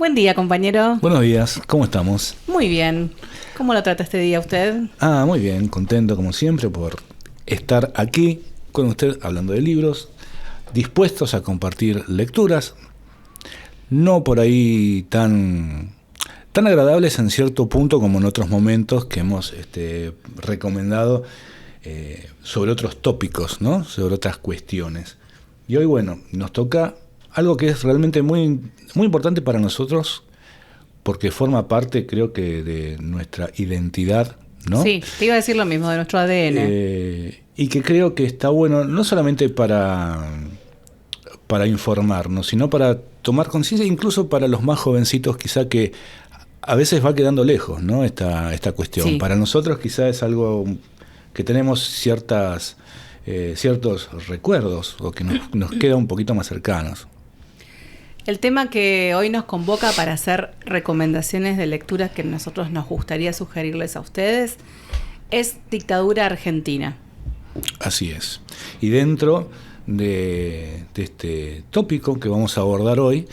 Buen día, compañero. Buenos días, ¿cómo estamos? Muy bien. ¿Cómo lo trata este día usted? Muy bien, contento como siempre por estar aquí con usted hablando de libros, dispuestos a compartir lecturas, no por ahí tan agradables en cierto punto como en otros momentos que hemos recomendado sobre otros tópicos, ¿no? Sobre otras cuestiones. Y hoy, bueno, nos toca algo que es realmente muy, muy importante para nosotros porque forma parte, creo que, de nuestra identidad, ¿no? Sí, te iba a decir lo mismo, de nuestro ADN. Y que creo que está bueno, no solamente para informarnos, sino para tomar conciencia, incluso para los más jovencitos, quizá que a veces va quedando lejos, ¿no? Esta cuestión. Sí. Para nosotros quizá es algo que tenemos ciertos recuerdos o que nos queda un poquito más cercanos. El tema que hoy nos convoca para hacer recomendaciones de lecturas que nosotros nos gustaría sugerirles a ustedes es Dictadura Argentina. Así es. Y dentro de este tópico que vamos a abordar hoy,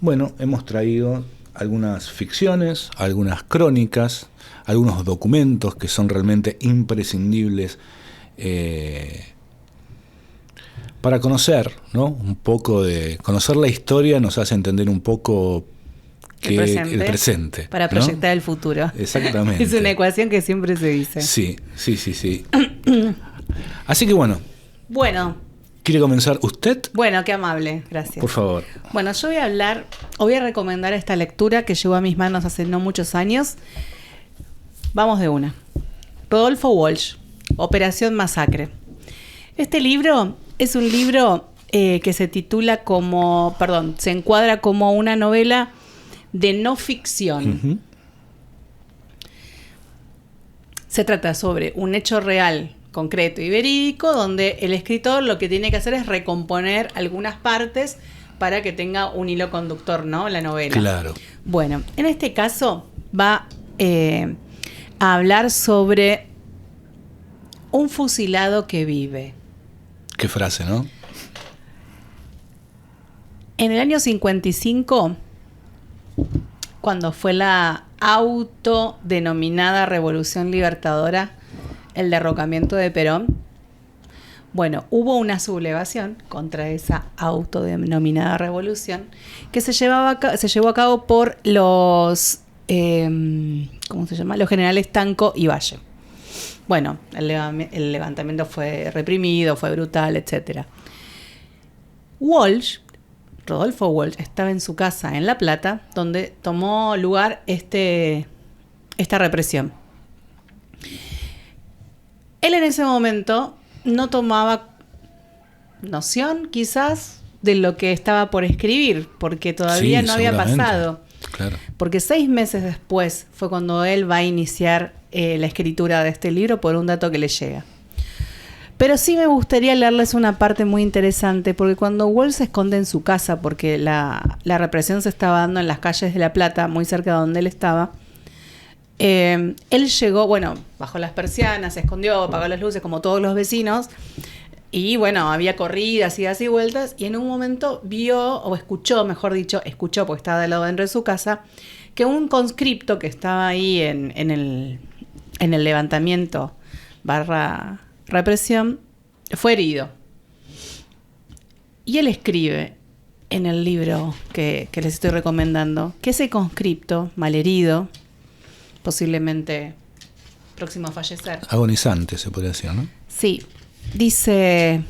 bueno, hemos traído algunas ficciones, algunas crónicas, algunos documentos que son realmente imprescindibles para conocer, ¿no? Un poco de conocer la historia nos hace entender un poco el presente para proyectar, ¿no?, el futuro. Exactamente. Es una ecuación que siempre se dice. Sí. Así que bueno. ¿Quiere comenzar usted? Bueno, qué amable, gracias. Por favor. Bueno, yo voy a recomendar esta lectura que llegó a mis manos hace no muchos años. Vamos de una. Rodolfo Walsh, Operación Masacre. Este libro es un libro que se encuadra como una novela de no ficción. Uh-huh. Se trata sobre un hecho real, concreto y verídico, donde el escritor lo que tiene que hacer es recomponer algunas partes para que tenga un hilo conductor, ¿no?, la novela. Claro. Bueno, en este caso va a hablar sobre un fusilado que vive. Qué frase, ¿no? En el año 55, cuando fue la autodenominada Revolución Libertadora, el derrocamiento de Perón, bueno, hubo una sublevación contra esa autodenominada revolución que se llevó a cabo por los los generales Tanco y Valle. Bueno, el levantamiento fue reprimido, fue brutal, etc. Rodolfo Walsh, estaba en su casa en La Plata, donde tomó lugar esta represión. Él en ese momento no tomaba noción, quizás, de lo que estaba por escribir, porque todavía no había pasado. Claro. Porque 6 meses después fue cuando él va a iniciar la escritura de este libro por un dato que le llega. Pero sí me gustaría leerles una parte muy interesante, porque cuando Walsh se esconde en su casa, porque la represión se estaba dando en las calles de La Plata, muy cerca de donde él estaba, él llegó, bajó las persianas, se escondió, apagó las luces como todos los vecinos, y había corridas y así vueltas, y en un momento escuchó porque estaba del lado dentro de su casa, que un conscripto que estaba ahí en el levantamiento / represión fue herido. Y él escribe en el libro que les estoy recomendando que ese conscripto malherido, posiblemente próximo a fallecer, agonizante se podría decir, ¿no? Sí, dice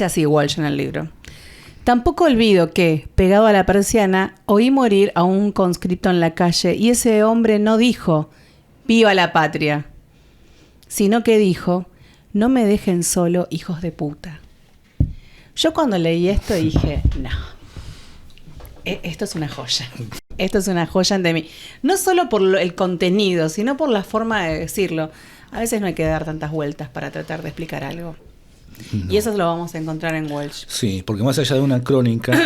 así Walsh en el libro: tampoco olvido que, pegado a la persiana, oí morir a un conscripto en la calle, y ese hombre no dijo «¡Viva la patria!», sino que dijo «No me dejen solo, hijos de puta». Yo cuando leí esto dije, no, esto es una joya. Esto es una joya de mí. No solo por el contenido, sino por la forma de decirlo. A veces no hay que dar tantas vueltas para tratar de explicar algo. No. Y eso lo vamos a encontrar en Walsh. Sí, porque más allá de una crónica,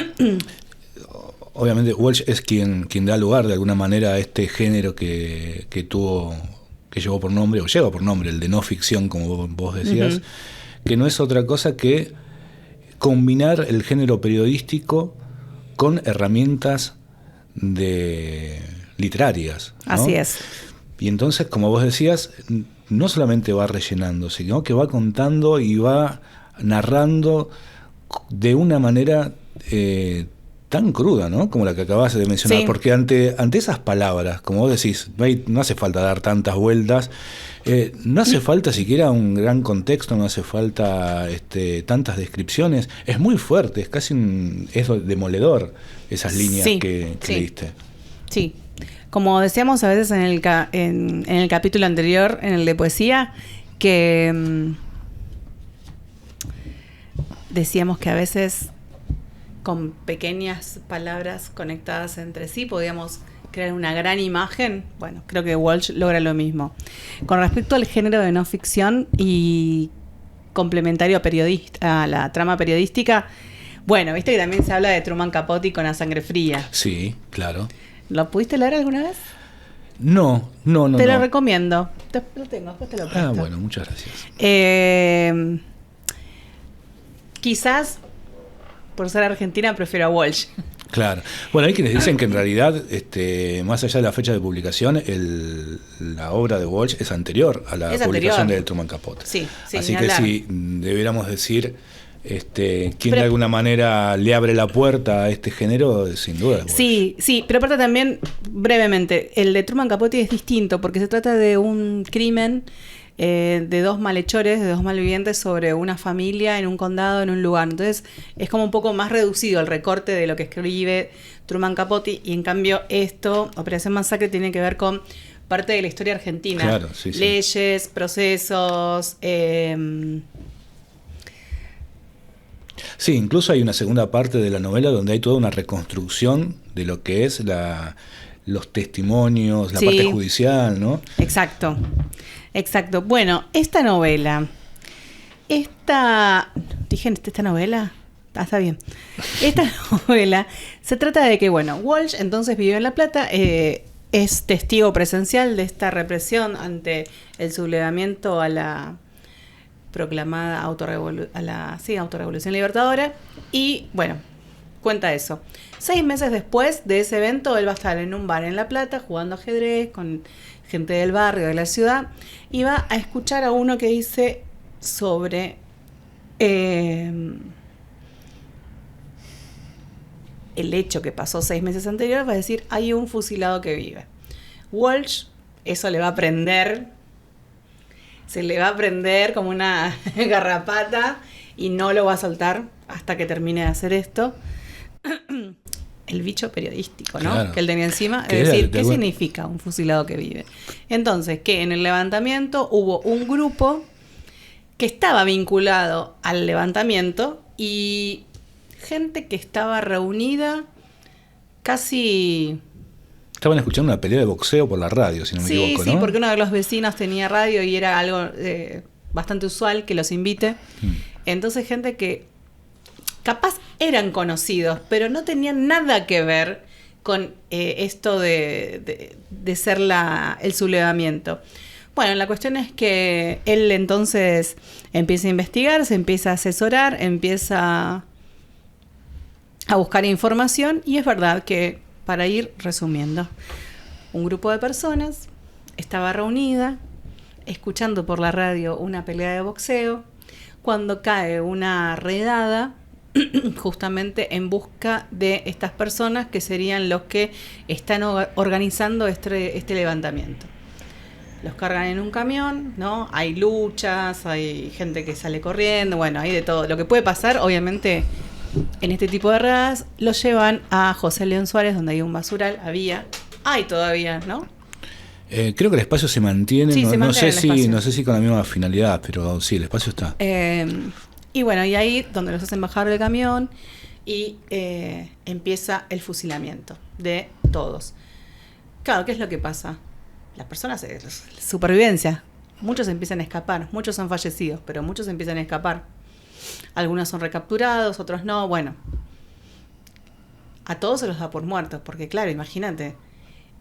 obviamente Walsh es quien da lugar de alguna manera a este género que llevó por nombre, o lleva por nombre, el de no ficción, como vos decías, que no es otra cosa que combinar el género periodístico con herramientas literarias, ¿no? Así es. Y entonces, como vos decías, no solamente va rellenando, sino que va contando y va narrando de una manera tan cruda, ¿no? Como la que acabas de mencionar, Sí. porque ante esas palabras, como vos decís, no hace falta dar tantas vueltas, no hace falta siquiera un gran contexto, no hace falta tantas descripciones, es muy fuerte, es casi es demoledor esas líneas Sí, que sí. leíste. Sí, como decíamos a veces en el capítulo anterior, en el de poesía, que decíamos que a veces con pequeñas palabras conectadas entre sí podíamos crear una gran imagen. Bueno, creo que Walsh logra lo mismo. Con respecto al género de no ficción y complementario a la trama periodística, bueno, viste que también se habla de Truman Capote con La sangre fría. Sí, claro. ¿Lo pudiste leer alguna vez? No. Te lo recomiendo. Lo tengo, después te lo presto. Bueno, muchas gracias. Quizás, por ser argentina, prefiero a Walsh. Claro. Bueno, hay quienes dicen que en realidad, más allá de la fecha de publicación, la obra de Walsh es anterior a la publicación de Truman Capote. Sí, así que si debiéramos decir quien de alguna manera le abre la puerta a este género, sin duda. Sí, pero aparte también, brevemente, el de Truman Capote es distinto porque se trata de un crimen de dos malhechores, de dos malvivientes sobre una familia en un condado, en un lugar. Entonces es como un poco más reducido el recorte de lo que escribe Truman Capote, y en cambio esto, Operación Masacre, tiene que ver con parte de la historia argentina. Claro, sí, leyes, procesos. Sí, incluso hay una segunda parte de la novela donde hay toda una reconstrucción de lo que es los testimonios, la parte judicial, ¿no? Exacto. Bueno, esta novela, ¿dije esta novela? Está bien. Esta novela se trata de que, bueno, Walsh entonces vivió en La Plata, es testigo presencial de esta represión ante el sublevamiento a la proclamada autorrevolución libertadora, y bueno, cuenta eso. 6 meses después de ese evento, él va a estar en un bar en La Plata jugando ajedrez con gente del barrio, de la ciudad, y va a escuchar a uno que dice sobre el hecho que pasó 6 meses anteriores. Va a decir, hay un fusilado que vive. Walsh, eso le va a prender, se le va a prender como una garrapata y no lo va a soltar hasta que termine de hacer esto. El bicho periodístico, ¿no? Claro. Que él tenía encima. Es decir, ¿qué significa un fusilado que vive? Entonces, que en el levantamiento hubo un grupo que estaba vinculado al levantamiento y gente que estaba reunida casi... Estaban escuchando una pelea de boxeo por la radio, si no me equivoco, ¿no? Sí, porque uno de los vecinos tenía radio y era algo bastante usual que los invite. Entonces, gente que capaz eran conocidos, pero no tenían nada que ver con esto de ser el sublevamiento. Bueno, la cuestión es que él entonces empieza a investigar, se empieza a asesorar, empieza a buscar información, y es verdad que, para ir resumiendo, un grupo de personas estaba reunida escuchando por la radio una pelea de boxeo cuando cae una redada justamente en busca de estas personas que serían los que están organizando este levantamiento. Los cargan en un camión, ¿no? Hay luchas, hay gente que sale corriendo, bueno, hay de todo. Lo que puede pasar, obviamente, en este tipo de redadas, los llevan a José León Suárez, donde hay un basural, hay todavía, ¿no? Creo que el espacio se mantiene, sí, no sé si con la misma finalidad, pero sí, el espacio está. Y bueno, y ahí donde los hacen bajar del camión y empieza el fusilamiento de todos. Claro, ¿qué es lo que pasa? Las personas, supervivencia, muchos empiezan a escapar, muchos han fallecido, pero muchos empiezan a escapar. Algunos son recapturados, otros no. Bueno, a todos se los da por muertos, porque claro, imagínate,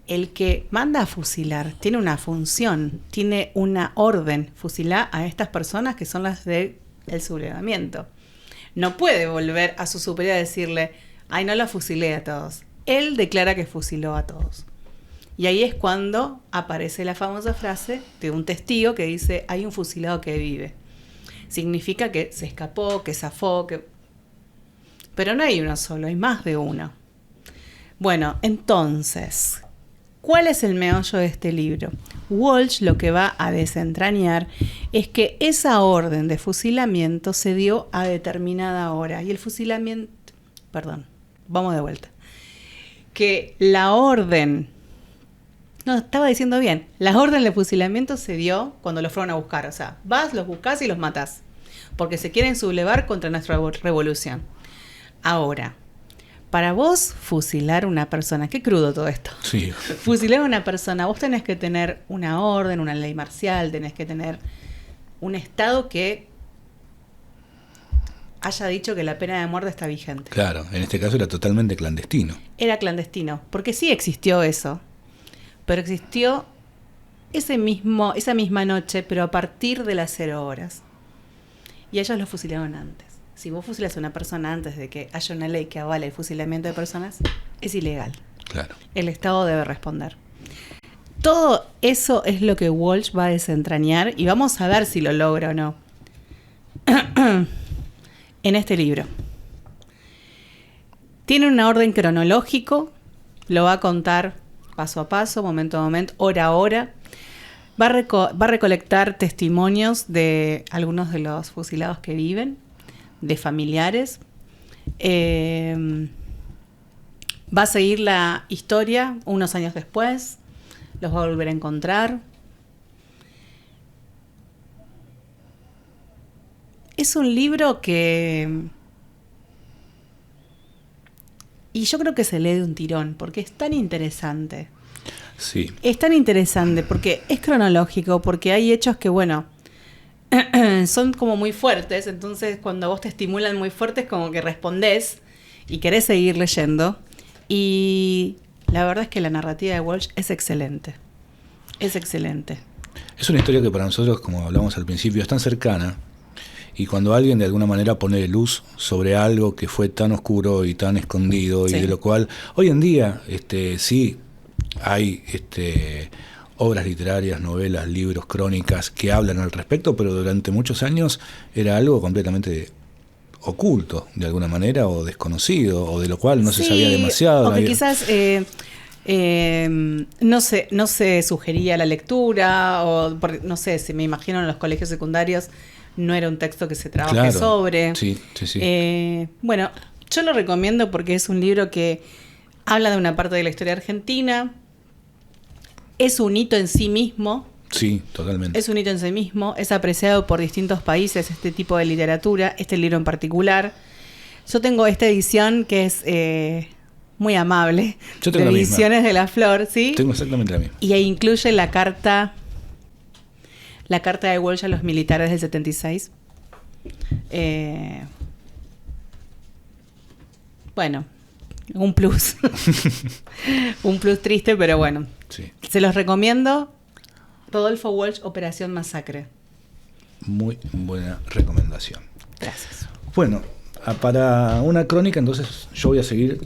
el que manda a fusilar tiene una función, tiene una orden: fusilar a estas personas que son las del sublevamiento. no puede volver a su superior a decirle, ay, no la fusilé a todos. Él declara que fusiló a todos. Y ahí es cuando aparece la famosa frase de un testigo que dice, hay un fusilado que vive. Significa que se escapó, que zafó, que... Pero no hay uno solo, hay más de uno. Bueno, entonces, ¿cuál es el meollo de este libro? Walsh lo que va a desentrañar es que esa orden de fusilamiento se dio a determinada hora. Y el fusilamiento... Perdón, vamos de vuelta. Que la orden... No, estaba diciendo bien. La orden de fusilamiento se dio cuando los fueron a buscar. O sea, vas, los buscas y los matás. Porque se quieren sublevar contra nuestra revolución. Ahora, para vos fusilar a una persona, qué crudo todo esto. Sí. Fusilar a una persona, vos tenés que tener una orden, una ley marcial, tenés que tener un Estado que haya dicho que la pena de muerte está vigente. Claro, en este caso era totalmente clandestino. Era clandestino, porque sí existió eso. Pero existió esa misma noche, pero a partir de las 0 horas. Y ellos lo fusilaron antes. Si vos fusilas a una persona antes de que haya una ley que avale el fusilamiento de personas, es ilegal. Claro. El Estado debe responder. Todo eso es lo que Walsh va a desentrañar y vamos a ver si lo logra o no en este libro. Tiene un orden cronológico, lo va a contar paso a paso, momento a momento, hora a hora. Va a recolectar testimonios de algunos de los fusilados que viven, de familiares. Va a seguir la historia unos años después. Los va a volver a encontrar. Es un libro que... Y yo creo que se lee de un tirón, porque es tan interesante. Sí. Es tan interesante porque es cronológico, porque hay hechos que, bueno, son como muy fuertes, entonces cuando vos te estimulan muy fuertes, como que respondés y querés seguir leyendo. Y la verdad es que la narrativa de Walsh es excelente. Es excelente. Es una historia que para nosotros, como hablamos al principio, es tan cercana. Y cuando alguien de alguna manera pone luz sobre algo que fue tan oscuro y tan escondido, sí, y de lo cual hoy en día sí hay obras literarias, novelas, libros, crónicas que hablan al respecto, pero durante muchos años era algo completamente oculto de alguna manera o desconocido, o de lo cual no se sabía demasiado. O que quizás no se sugería la lectura, o no sé, si me imagino en los colegios secundarios no era un texto que se trabaje sobre. Sí. Bueno, yo lo recomiendo porque es un libro que habla de una parte de la historia argentina. Es un hito en sí mismo. Sí, totalmente. Es un hito en sí mismo. Es apreciado por distintos países este tipo de literatura, este libro en particular. Yo tengo esta edición que es muy amable. Yo tengo la misma. Ediciones de La Flor, ¿sí? Tengo exactamente la misma. Y ahí incluye la carta de Walsh a los militares del 76. Bueno, un plus. Un plus triste, pero bueno. Sí. Se los recomiendo. Rodolfo Walsh, Operación Masacre. Muy buena recomendación. Gracias. Bueno, para una crónica, entonces yo voy a seguir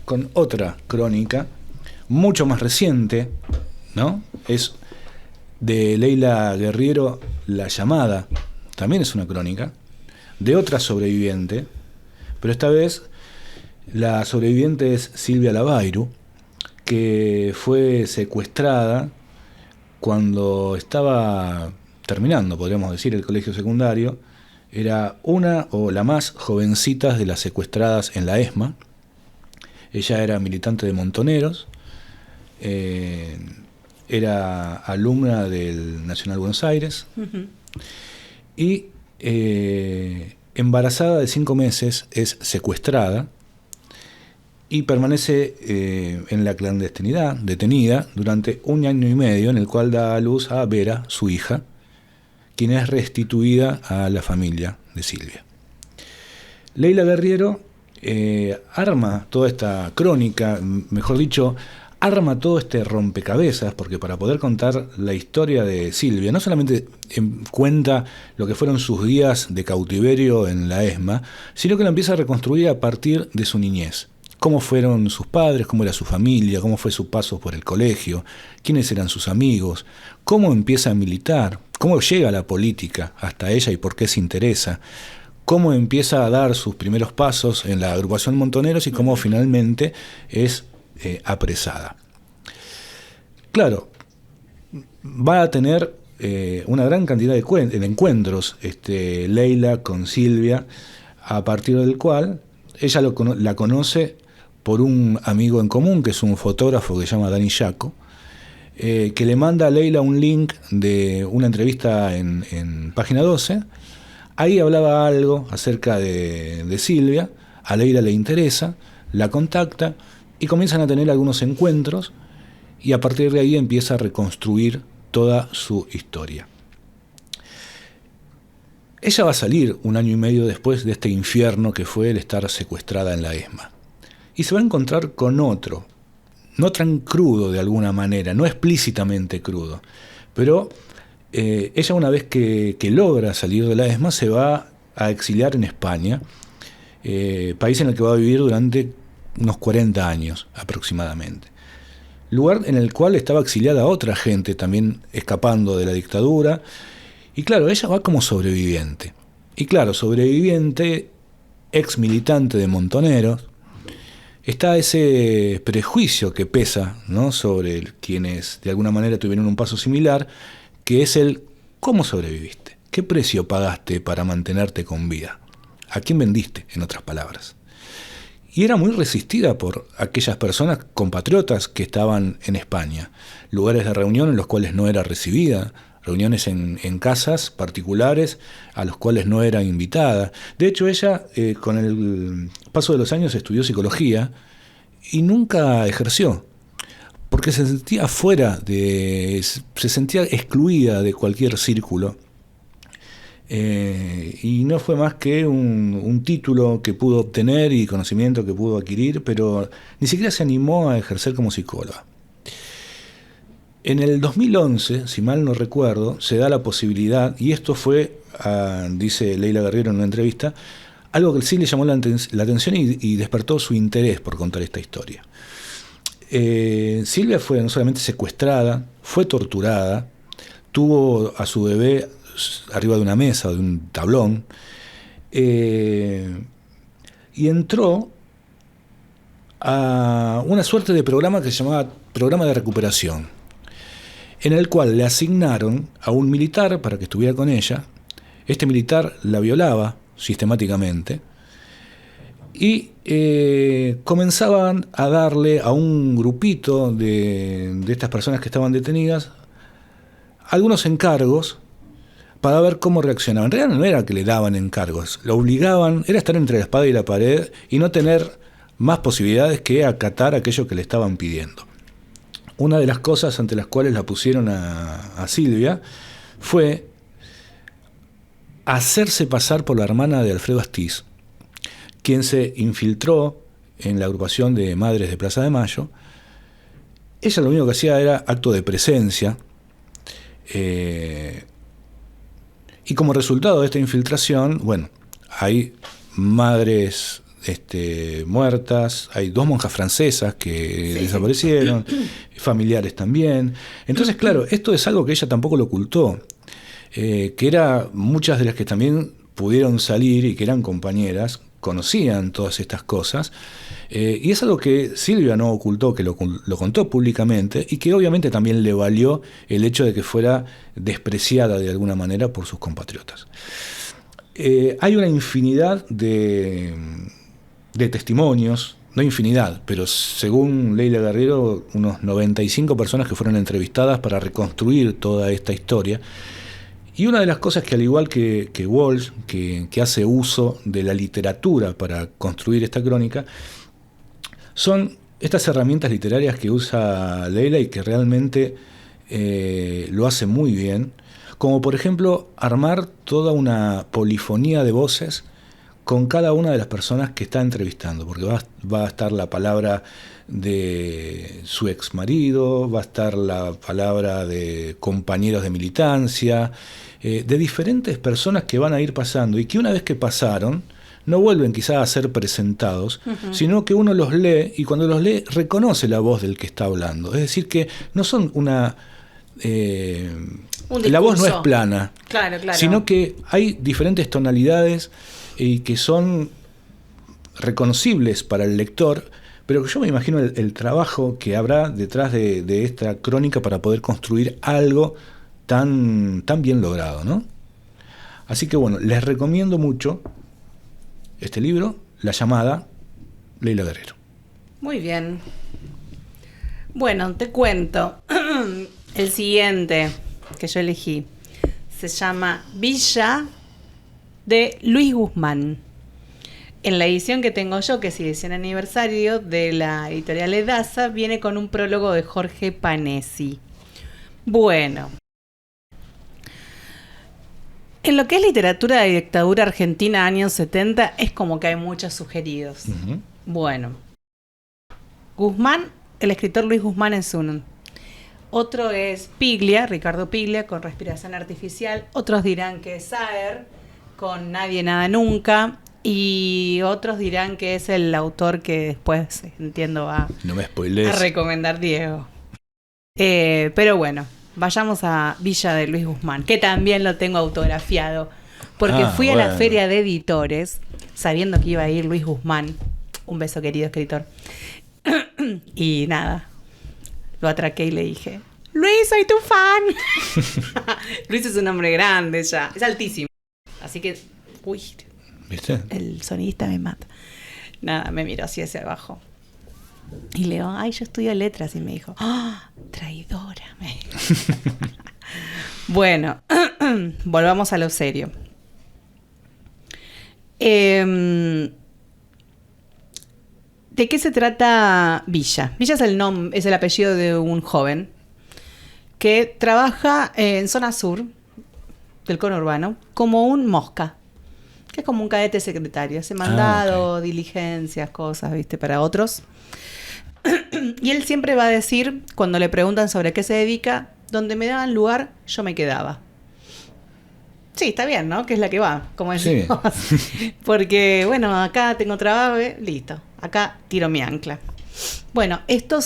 con otra crónica, mucho más reciente, ¿no? Es de Leila Guerriero, La Llamada. También es una crónica de otra sobreviviente, pero esta vez la sobreviviente es Silvia Lavairu, que fue secuestrada cuando estaba terminando, podríamos decir, el colegio secundario. Era una o la más jovencita de las secuestradas en la ESMA. Ella era militante de Montoneros, era alumna del Nacional Buenos Aires, uh-huh, y embarazada de 5 meses es secuestrada y permanece en la clandestinidad, detenida, durante 1 año y medio, en el cual da a luz a Vera, su hija, quien es restituida a la familia de Silvia. Leila Guerriero arma toda esta crónica, mejor dicho, arma todo este rompecabezas, porque para poder contar la historia de Silvia, no solamente cuenta lo que fueron sus días de cautiverio en la ESMA, sino que la empieza a reconstruir a partir de su niñez. Cómo fueron sus padres, cómo era su familia, cómo fue su paso por el colegio, quiénes eran sus amigos, cómo empieza a militar, cómo llega a la política hasta ella y por qué se interesa, cómo empieza a dar sus primeros pasos en la agrupación Montoneros y cómo finalmente es apresada. Claro, va a tener una gran cantidad de encuentros Leila con Silvia, a partir del cual ella la conoce por un amigo en común, que es un fotógrafo que se llama Dani Yaco, que le manda a Leila un link de una entrevista en Página 12. Ahí hablaba algo acerca de Silvia, a Leila le interesa, la contacta y comienzan a tener algunos encuentros y a partir de ahí empieza a reconstruir toda su historia. Ella va a salir 1 año y medio después de este infierno que fue el estar secuestrada en la ESMA. Y se va a encontrar con otro, no tan crudo de alguna manera, no explícitamente crudo, pero ella una vez que logra salir de la ESMA se va a exiliar en España, país en el que va a vivir durante unos 40 años aproximadamente. Lugar en el cual estaba exiliada otra gente también escapando de la dictadura. Y claro, ella va como sobreviviente. Y claro, sobreviviente, ex militante de Montoneros, está ese prejuicio que pesa, ¿no?, sobre quienes de alguna manera tuvieron un paso similar, que es el ¿cómo sobreviviste? ¿Qué precio pagaste para mantenerte con vida? ¿A quién vendiste, en otras palabras? Y era muy resistida por aquellas personas compatriotas que estaban en España, lugares de reunión en los cuales no era recibida, reuniones en casas particulares a los cuales no era invitada. De hecho, ella con el paso de los años estudió psicología y nunca ejerció, porque se sentía se sentía excluida de cualquier círculo. Y no fue más que un título que pudo obtener y conocimiento que pudo adquirir, pero ni siquiera se animó a ejercer como psicóloga. En el 2011, si mal no recuerdo, se da la posibilidad, y esto fue, dice Leila Guerriero en una entrevista, algo que sí le llamó la atención y despertó su interés por contar esta historia. Silvia fue no solamente secuestrada, fue torturada, tuvo a su bebé arriba de una mesa, de un tablón, y entró a una suerte de programa que se llamaba Programa de Recuperación, en el cual le asignaron a un militar para que estuviera con ella. Este militar la violaba sistemáticamente y comenzaban a darle a un grupito de estas personas que estaban detenidas algunos encargos para ver cómo reaccionaban. En realidad no era que le daban encargos, lo obligaban, era estar entre la espada y la pared y no tener más posibilidades que acatar aquello que le estaban pidiendo. Una de las cosas ante las cuales la pusieron a Silvia fue hacerse pasar por la hermana de Alfredo Astiz, quien se infiltró en la agrupación de Madres de Plaza de Mayo. Ella lo único que hacía era acto de presencia, y como resultado de esta infiltración, bueno, hay madres muertas, hay 2 monjas francesas que desaparecieron, familiares también. Entonces, claro, esto es algo que ella tampoco lo ocultó, que era muchas de las que también pudieron salir y que eran compañeras, conocían todas estas cosas, y es algo que Silvia no ocultó, que lo contó públicamente y que obviamente también le valió el hecho de que fuera despreciada de alguna manera por sus compatriotas. Hay una infinidad de testimonios, no infinidad, pero según Leila Guerriero, unos 95 personas que fueron entrevistadas para reconstruir toda esta historia. Y una de las cosas que, al igual que Walsh, que hace uso de la literatura para construir esta crónica, son estas herramientas literarias que usa Leila y que realmente lo hace muy bien, como por ejemplo armar toda una polifonía de voces con cada una de las personas que está entrevistando, porque va a estar la palabra de su ex marido, va a estar la palabra de compañeros de militancia, de diferentes personas que van a ir pasando y que una vez que pasaron no vuelven quizás a ser presentados, sino que uno los lee y cuando los lee reconoce la voz del que está hablando. Es decir, que no son una... la voz no es plana, claro. sino que hay diferentes tonalidades y que son reconocibles para el lector, pero yo me imagino el trabajo que habrá detrás de esta crónica para poder construir algo tan bien logrado, ¿no? Así que bueno, les recomiendo mucho este libro, La llamada, Leila Guerrero. Muy bien. Bueno, te cuento. El siguiente que yo elegí se llama Villa, de Luis Guzmán. En la edición que tengo yo, que es edición aniversario de la editorial Edasa, viene con un prólogo de Jorge Panesi. Bueno, en lo que es literatura de dictadura argentina años 70, es como que hay muchos sugeridos. Uh-huh. Bueno, Guzmán, el escritor Luis Guzmán es uno. Otro es Piglia, Ricardo Piglia, con Respiración Artificial. Otros dirán que es Saer, con Nadie, Nada, Nunca. Y otros dirán que es el autor que después, entiendo, va no me spoilees, a recomendar Diego. Pero bueno, vayamos a Villa de Luis Guzmán, que también lo tengo autografiado. Porque fui a la feria de editores, sabiendo que iba a ir Luis Guzmán. Un beso, querido escritor. Y nada, lo atraqué y le dije: Luis, soy tu fan. Luis es un hombre grande ya, es altísimo. Así que, uy, ¿viste? El sonidista me mata. Nada, me miró así hacia abajo. Y le digo: ay, yo estudio letras. Y me dijo: traidora. Me dijo. Bueno, volvamos a lo serio. ¿De qué se trata Villa? Villa es el apellido de un joven que trabaja en zona sur del conurbano como un mosca, que es como un cadete secretario, hace mandado, diligencias, cosas, ¿viste? Para otros. Y él siempre va a decir, cuando le preguntan sobre qué se dedica: donde me daban lugar, yo me quedaba. Sí, está bien, ¿no? Que es la que va, como decimos. Sí. Porque, bueno, acá tengo trabajo, listo. Acá tiro mi ancla. Bueno, esta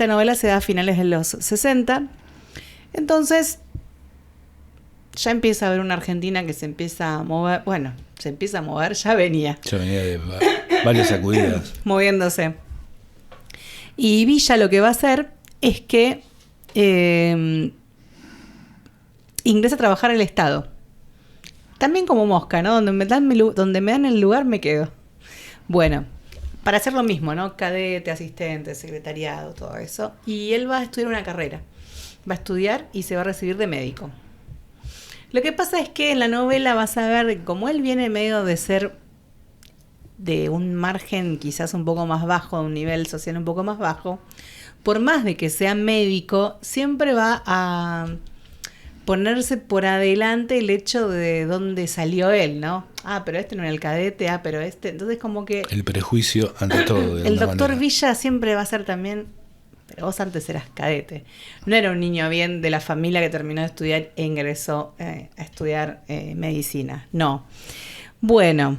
novela se da a finales de los 60. Entonces, ya empieza a haber una Argentina que se empieza a mover. Bueno, se empieza a mover, ya venía. Ya venía de varias sacudidas. Moviéndose. Y Villa lo que va a hacer es que ingresa a trabajar al Estado. También como mosca, ¿no? Donde me dan el lugar, me quedo. Bueno, para hacer lo mismo, ¿no? Cadete, asistente, secretariado, todo eso. Y él va a estudiar una carrera. Va a estudiar y se va a recibir de médico. Lo que pasa es que en la novela vas a ver, como él viene medio de ser de un margen quizás un poco más bajo, de un nivel social un poco más bajo, por más de que sea médico, siempre va a ponerse por adelante el hecho de dónde salió él, ¿no? Pero este no era el cadete, pero este... Entonces como que... el prejuicio ante todo. El doctor Villa siempre va a ser también... Pero vos antes eras cadete. No era un niño bien de la familia que terminó de estudiar e ingresó a estudiar medicina. No. Bueno,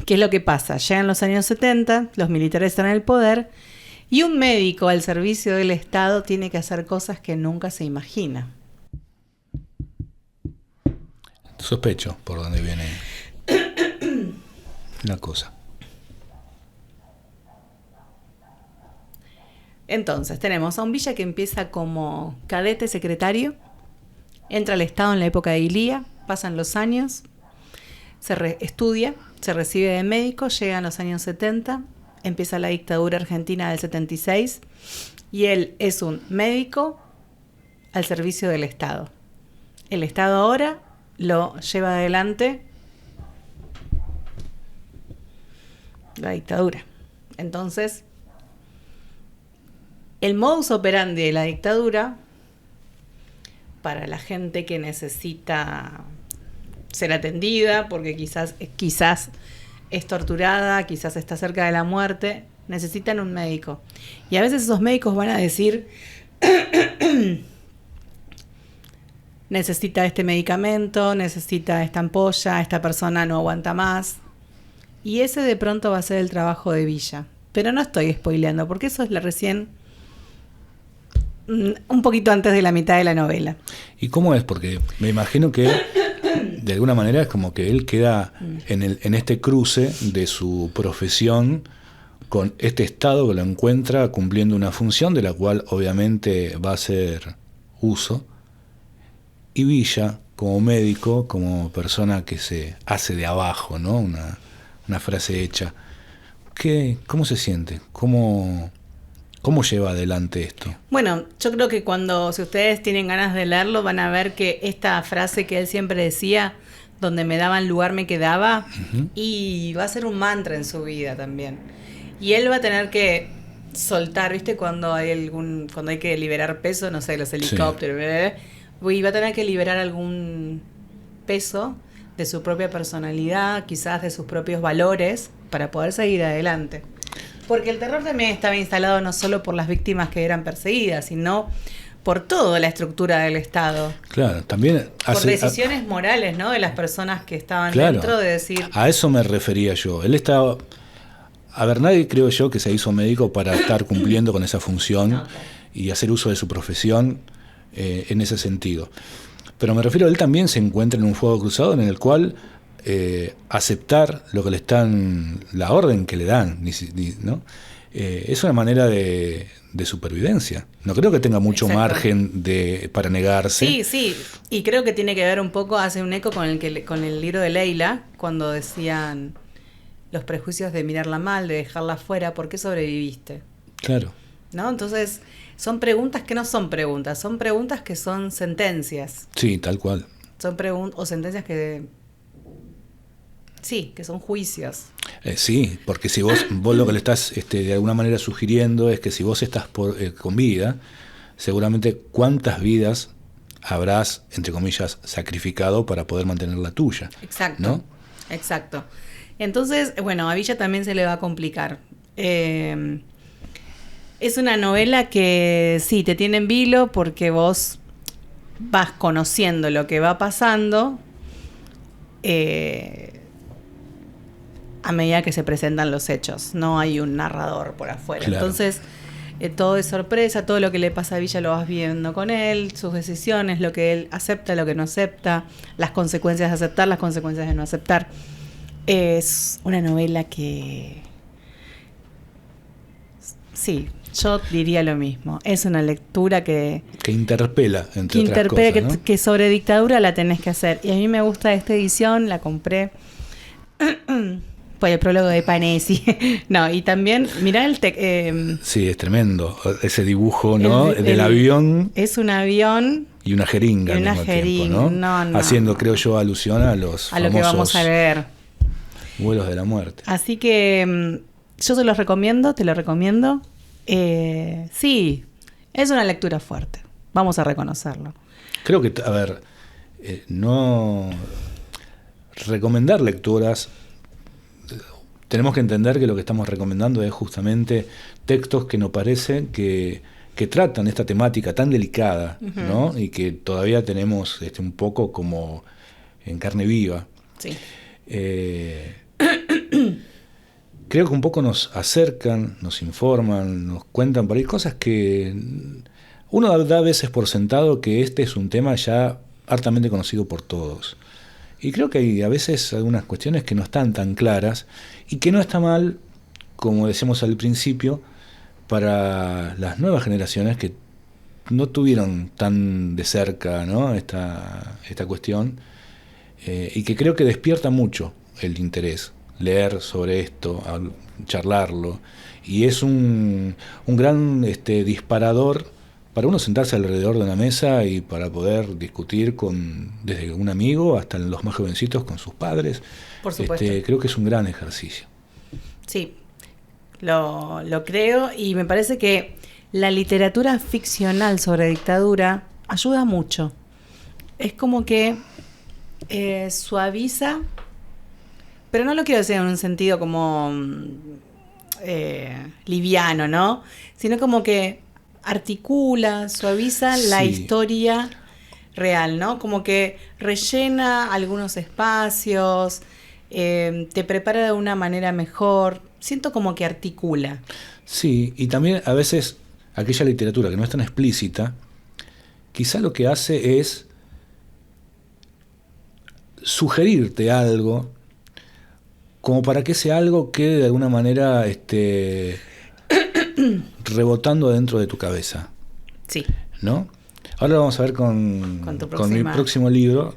¿qué es lo que pasa? Llegan los años 70, los militares están en el poder y un médico al servicio del Estado tiene que hacer cosas que nunca se imagina. Sospecho por dónde viene la cosa. Entonces, tenemos a un Villa que empieza como cadete secretario, entra al Estado en la época de Ilía, pasan los años, estudia, se recibe de médico, llegan los años 70, empieza la dictadura argentina del 76 y él es un médico al servicio del Estado. El Estado ahora lo lleva adelante la dictadura. Entonces, el modus operandi de la dictadura, para la gente que necesita ser atendida, porque quizás es torturada, quizás está cerca de la muerte, necesitan un médico. Y a veces esos médicos van a decir, necesita este medicamento, necesita esta ampolla, esta persona no aguanta más. Y ese de pronto va a ser el trabajo de Villa. Pero no estoy spoileando, porque eso es recién un poquito antes de la mitad de la novela. ¿Y cómo es? Porque me imagino que de alguna manera es como que él queda en este cruce de su profesión con este estado que lo encuentra cumpliendo una función de la cual obviamente va a hacer uso. Y Villa, como médico, como persona que se hace de abajo, ¿no? Una frase hecha. ¿Cómo se siente? ¿Cómo lleva adelante esto? Bueno, yo creo que si ustedes tienen ganas de leerlo, van a ver que esta frase que él siempre decía, donde me daban lugar me quedaba, y va a ser un mantra en su vida también. Y él va a tener que soltar, ¿viste? Cuando hay que liberar peso, no sé, los helicópteros, y va a tener que liberar algún peso de su propia personalidad, quizás de sus propios valores, para poder seguir adelante. Porque el terror también estaba instalado no solo por las víctimas que eran perseguidas, sino por toda la estructura del Estado. Claro, también por decisiones morales, ¿no? De las personas que estaban dentro, de decir... A eso me refería yo. Él estaba... A ver, nadie creo yo que se hizo médico para estar cumpliendo con esa función y hacer uso de su profesión en ese sentido. Pero me refiero, él también se encuentra en un fuego cruzado en el cual aceptar lo que le están, la orden que le dan, ¿no? Es una manera de supervivencia. No creo que tenga mucho margen para negarse. Sí, y creo que tiene que ver un poco, hace un eco con el libro de Leila, cuando decían los prejuicios de mirarla mal, de dejarla fuera, ¿por qué sobreviviste? Claro. ¿No? Entonces, son preguntas que no son preguntas, son preguntas que son sentencias. Sí, tal cual. Son o sentencias que... Sí, que son juicios. Sí, porque si vos lo que le estás de alguna manera sugiriendo es que si vos estás con vida, seguramente cuántas vidas habrás, entre comillas, sacrificado para poder mantener la tuya. Exacto, ¿no? Exacto. Entonces, bueno, a Villa también se le va a complicar. Es una novela que sí, te tiene en vilo porque vos vas conociendo lo que va pasando a medida que se presentan los hechos. No hay un narrador por afuera. Claro. Entonces, todo es sorpresa, todo lo que le pasa a Villa lo vas viendo con él, sus decisiones, lo que él acepta, lo que no acepta, las consecuencias de aceptar, las consecuencias de no aceptar. Es una novela que... Sí, yo diría lo mismo. Es una lectura que interpela, entre otras cosas, ¿no? que sobre dictadura la tenés que hacer. Y a mí me gusta esta edición, la compré por el prólogo de Panesi. No, y también, mirá sí, es tremendo. Ese dibujo, ¿no? Del avión. Es un avión. Y una jeringa al mismo tiempo, ¿no? No. Haciendo, creo yo, alusión a los famosos... lo que vamos a ver. Vuelos de la muerte. Así que yo te lo recomiendo. Sí, es una lectura fuerte. Vamos a reconocerlo. Creo que, a ver, no... Recomendar lecturas... Tenemos que entender que lo que estamos recomendando es justamente textos que nos parecen que tratan esta temática tan delicada, ¿no? Y que todavía tenemos un poco como en carne viva. Sí. Creo que un poco nos acercan, nos informan, nos cuentan por ahí cosas que uno da a veces por sentado que este es un tema ya hartamente conocido por todos. Y creo que hay a veces algunas cuestiones que no están tan claras y que no está mal, como decíamos al principio, para las nuevas generaciones que no tuvieron tan de cerca, ¿no? esta cuestión y que creo que despierta mucho el interés, leer sobre esto, charlarlo, y es un gran disparador para uno sentarse alrededor de una mesa y para poder discutir desde un amigo hasta los más jovencitos con sus padres. Por supuesto. Creo que es un gran ejercicio. Sí, lo creo, y me parece que la literatura ficcional sobre dictadura ayuda mucho. Es como que Suaviza, pero no lo quiero decir en un sentido como liviano, ¿no? Sino como que articula, suaviza la Sí. historia real, ¿no? Como que rellena algunos espacios, te prepara de una manera mejor. Siento como que articula. Sí, y también a veces aquella literatura que no es tan explícita, quizá lo que hace es sugerirte algo como para que ese algo quede de alguna manera rebotando dentro de tu cabeza, Sí. ¿no? Ahora vamos a ver con Con tu mi próxima. próximo libro.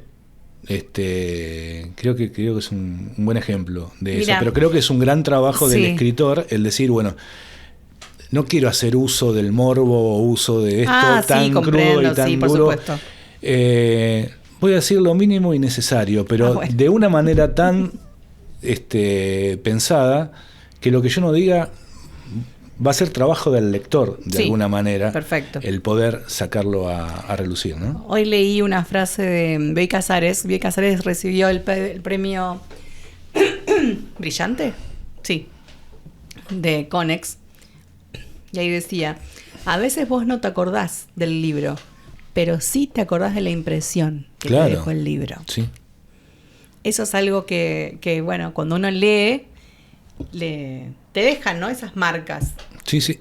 Creo que es un buen ejemplo de eso, Mira. pero creo que es un gran trabajo del Sí. escritor el decir, bueno, no quiero hacer uso del morbo o uso de esto Sí, tan comprendo, crudo y tan sí, por duro. supuesto. Voy a decir lo mínimo y necesario, pero Bueno. de una manera tan pensada que lo que yo no diga va a ser trabajo del lector, de Sí, alguna manera, perfecto. el poder sacarlo a relucir, ¿no? Hoy leí una frase de Bey Casares. Bey Casares recibió el premio Brillante, sí, de Conex. Y ahí decía, a veces vos no te acordás del libro, pero sí te acordás de la impresión que Claro. te dejó el libro. Sí. Eso es algo que bueno, cuando uno lee, te dejan, ¿no? Esas marcas. Sí, sí.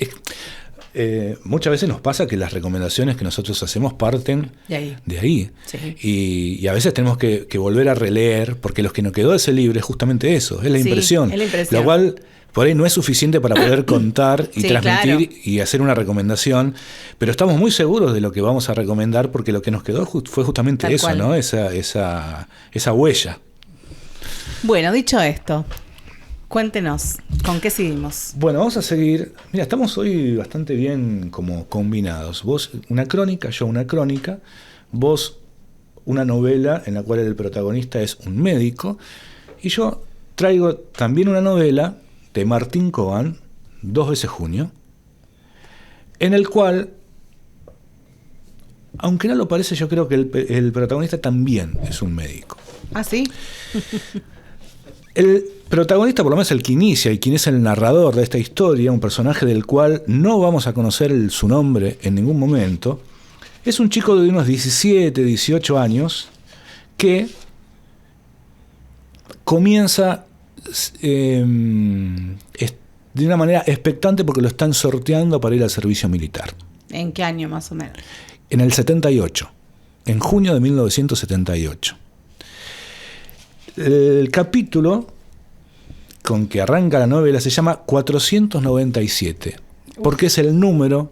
Muchas veces nos pasa que las recomendaciones que nosotros hacemos parten De ahí. Sí. Y a veces tenemos que volver a releer, porque lo que nos quedó de ese libro es justamente eso, es la Sí, impresión. es la impresión. Lo cual por ahí no es suficiente para poder contar y Sí, transmitir claro. y hacer una recomendación, pero estamos muy seguros de lo que vamos a recomendar porque lo que nos quedó fue justamente Tal eso, cual. ¿no? Esa huella. Bueno, dicho esto, cuéntenos, ¿con qué seguimos? Bueno, vamos a seguir. Mira, estamos hoy bastante bien como combinados. Vos una crónica, yo una crónica, vos una novela en la cual el protagonista es un médico, y yo traigo también una novela de Martín Coban, 2 veces junio, en el cual, aunque no lo parece, yo creo que el protagonista también es un médico. ¿Ah, sí? El protagonista, por lo menos el que inicia y quien es el narrador de esta historia, un personaje del cual no vamos a conocer su nombre en ningún momento, es un chico de unos 17, 18 años que comienza de una manera expectante porque lo están sorteando para ir al servicio militar. ¿En qué año más o menos? En el 78, en junio de 1978. El capítulo con que arranca la novela se llama 497, porque es el número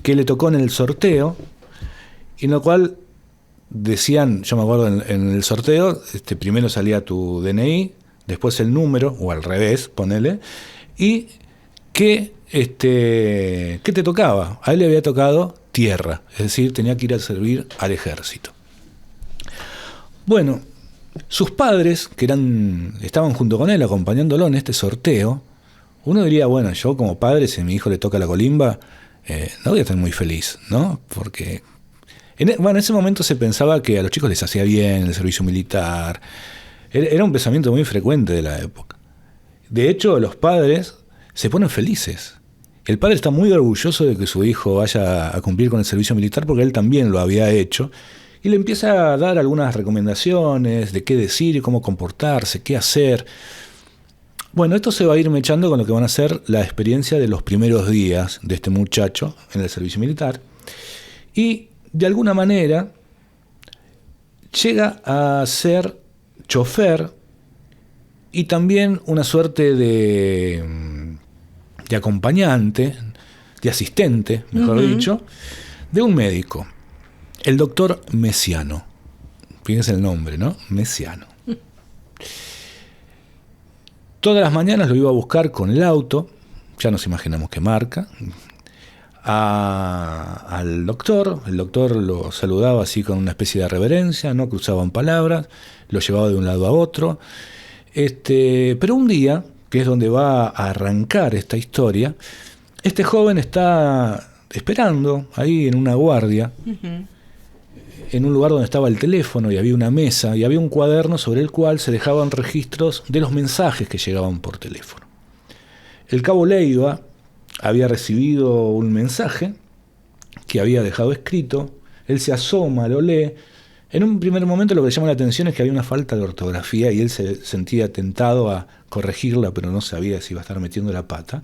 que le tocó en el sorteo, y en lo cual decían, yo me acuerdo en el sorteo, primero salía tu DNI, después el número, o al revés, ponele, y ¿qué te tocaba? A él le había tocado tierra, es decir, tenía que ir a servir al ejército. Bueno, sus padres, que estaban junto con él, acompañándolo en este sorteo, uno diría, bueno, yo como padre, si a mi hijo le toca la colimba, no voy a estar muy feliz, ¿no? Porque en ese momento se pensaba que a los chicos les hacía bien el servicio militar. Era un pensamiento muy frecuente de la época. De hecho, los padres se ponen felices. El padre está muy orgulloso de que su hijo vaya a cumplir con el servicio militar porque él también lo había hecho, y le empieza a dar algunas recomendaciones de qué decir, cómo comportarse, qué hacer. Bueno, esto se va a ir mechando con lo que van a ser la experiencia de los primeros días de este muchacho en el servicio militar, y de alguna manera llega a ser chofer y también una suerte de acompañante, de asistente, mejor dicho, de un médico, el doctor Mesiano. Fíjense el nombre, ¿no? Mesiano. Todas las mañanas lo iba a buscar con el auto, ya nos imaginamos qué marca, al doctor. El doctor lo saludaba así con una especie de reverencia, no cruzaban palabras, lo llevaba de un lado a otro. Pero un día, que es donde va a arrancar esta historia, este joven está esperando ahí en una guardia, en un lugar donde estaba el teléfono y había una mesa y había un cuaderno sobre el cual se dejaban registros de los mensajes que llegaban por teléfono. El cabo Leiva había recibido un mensaje que había dejado escrito, él se asoma, lo lee. En un primer momento lo que le llama la atención es que había una falta de ortografía y él se sentía tentado a corregirla, pero no sabía si iba a estar metiendo la pata.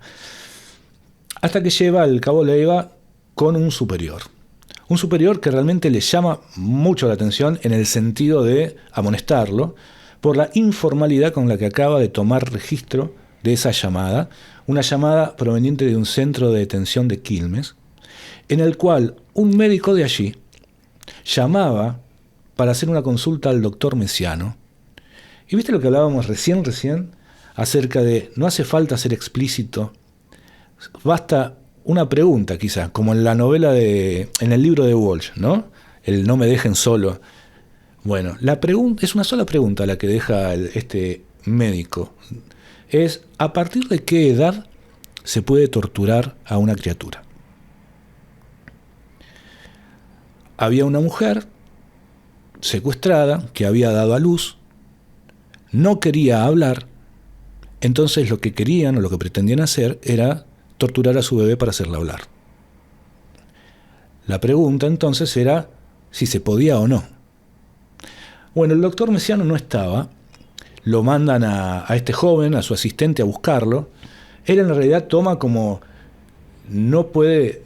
Hasta que lleva al cabo Leiva con un superior. Un superior que realmente le llama mucho la atención en el sentido de amonestarlo por la informalidad con la que acaba de tomar registro de esa llamada, una llamada proveniente de un centro de detención de Quilmes, en el cual un médico de allí llamaba para hacer una consulta al doctor Messiano. ¿Y viste lo que hablábamos recién, acerca de no hace falta ser explícito, basta una pregunta quizá, como en la novela en el libro de Walsh, ¿no? El no me dejen solo. Bueno, la pregunta es una sola pregunta la que deja este médico. Es, ¿a partir de qué edad se puede torturar a una criatura? Había una mujer secuestrada que había dado a luz, no quería hablar, entonces lo que querían o lo que pretendían hacer era torturar a su bebé para hacerla hablar. La pregunta entonces era si se podía o no. Bueno, el doctor Messiano no estaba, lo mandan a este joven, a su asistente, a buscarlo. Él en realidad toma como no puede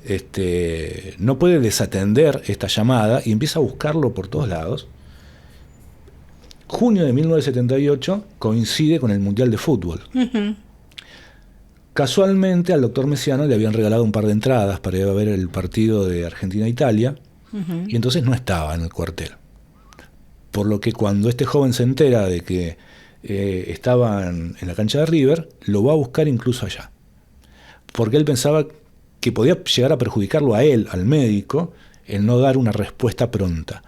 desatender esta llamada y empieza a buscarlo por todos lados. Junio de 1978 coincide con el Mundial de Fútbol. Uh-huh. Casualmente al doctor Messiano le habían regalado un par de entradas para ir a ver el partido de Argentina-Italia, uh-huh, y entonces no estaba en el cuartel. Por lo que cuando este joven se entera de que estaban en la cancha de River, lo va a buscar incluso allá. Porque él pensaba que podía llegar a perjudicarlo a él, al médico, el no dar una respuesta pronta.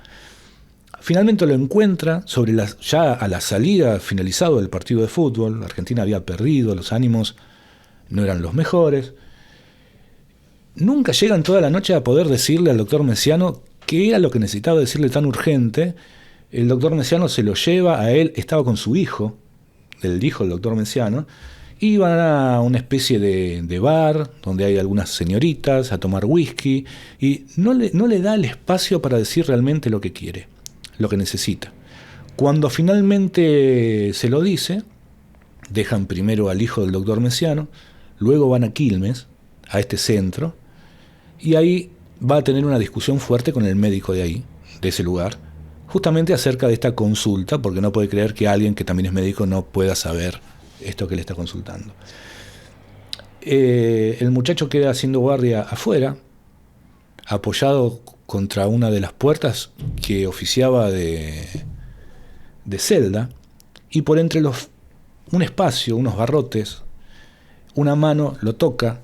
Finalmente lo encuentra ya a la salida, finalizado el partido de fútbol. La Argentina había perdido, los ánimos no eran los mejores. Nunca llegan toda la noche a poder decirle al doctor Messiano qué era lo que necesitaba decirle tan urgente. El doctor Messiano se lo lleva a él, estaba con su hijo, el hijo del doctor Messiano, iban a una especie de bar donde hay algunas señoritas a tomar whisky y no le da el espacio para decir realmente lo que quiere, lo que necesita. Cuando finalmente se lo dice, dejan primero al hijo del doctor Messiano, luego van a Quilmes, a este centro, y ahí va a tener una discusión fuerte con el médico de ahí, de ese lugar, justamente acerca de esta consulta, porque no puede creer que alguien que también es médico no pueda saber esto que le está consultando. El muchacho queda haciendo guardia afuera, apoyado contra una de las puertas que oficiaba de celda, y por entre un espacio, unos barrotes, una mano lo toca,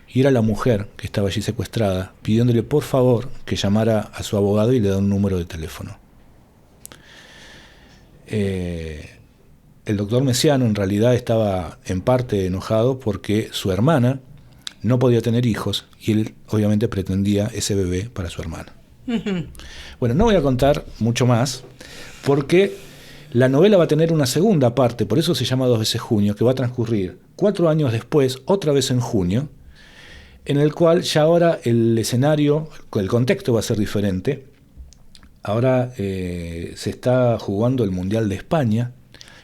y era la mujer que estaba allí secuestrada, pidiéndole por favor que llamara a su abogado y le da un número de teléfono. El doctor Messiano en realidad estaba en parte enojado porque su hermana no podía tener hijos y él obviamente pretendía ese bebé para su hermana. Uh-huh. Bueno, no voy a contar mucho más porque la novela va a tener una segunda parte, por eso se llama 2 veces junio, que va a transcurrir 4 años después, otra vez en junio, en el cual ya ahora el escenario, el contexto va a ser diferente. Ahora se está jugando el Mundial de España